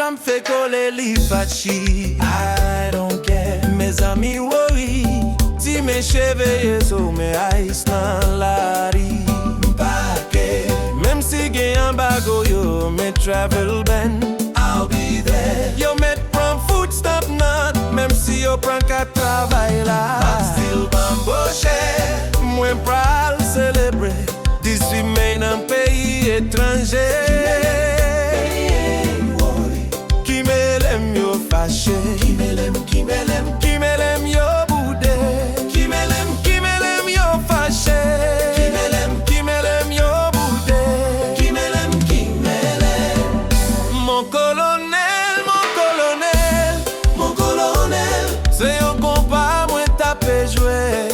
ça me fait coller li fachi. I don't care. Mes amis worry, si mes cheveux sont mes ice dans la ri. M'pake, Même si gen un bago yo, me travel ben. I'll be there. Yo met prend food stamp nan, même si yo prend qu'à travail là. I'm still bamboche. Mwen pral célébrer 18 mai dans pays étranger. Qui me l'aime yo fâché, Qui me l'aime, qui me l'aime, qui me l'aime yo boudé, qui me l'aime, qui me l'aime yo fâché, qui me l'aime, qui me l'aime yo boudé. qui me l'aime, qui me l'aime. Mon colonel, Mon colonel, c'est un compas moi tapé joué.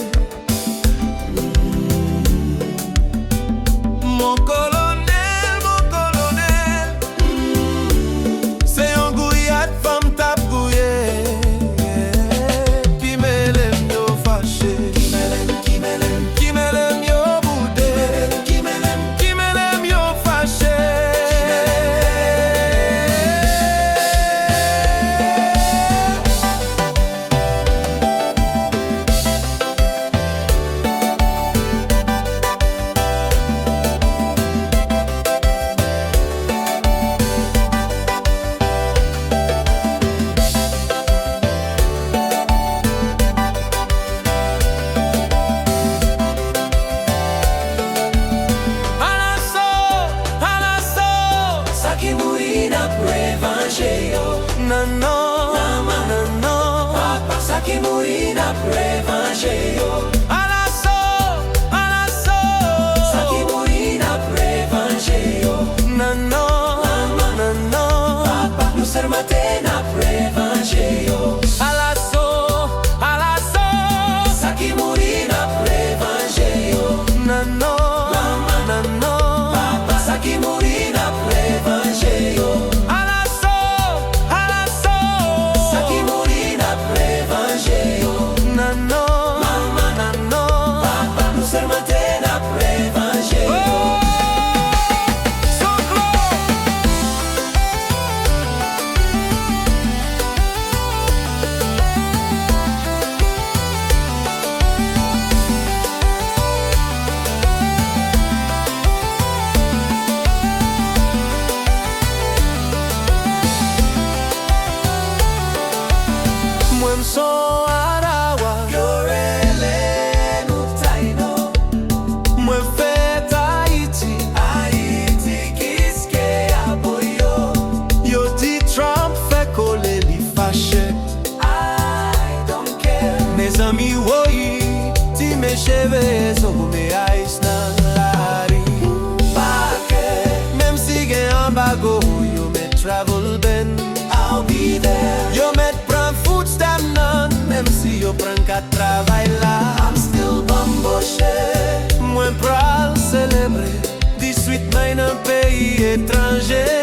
Mon colonel, c'est un gouillat femme tape gouillé. Qui me l'aime yo fâché, qui me l'aime, qui me l'aime, qui me l'aime yo boudé, qui me l'aime. qui me l'aime yo fâché. À l'assaut, Ça qui mourit n'a prévengé yo. non, non, non, non. Papa, ça qui mourit n'a prévengé yo. À l'assaut, Ça qui mourit n'a prévengé yo. non, non, non, non. Papa, nous sommes matin n'a prévengé yo. À l'assaut, Ça qui mourit n'a prévengé yo. non, non, non, non. Papa, ça qui mourit n'a prévengé yo. À l'assaut, Ça qui mourit n'a prévengé yo. non, non, non, non. Papa, nous sommes matin n'a prévengé yo. Moi m'son arawa, Yorele nous taino. moi fait Haïti. Haïti kiske aboyo. Yo dit Trump fait coller li fâché. I don't care. Mes amis woyi, ti mes cheveux sont mes ice dans la ri. Pake, Même si gen un bago, yo met travel ben. I'll be there. Yo met prend food stamp nan, même si yo prend qu'à travail là. I'm still bamboche. Mwen pral célébrer 18 mai dans pays étranger.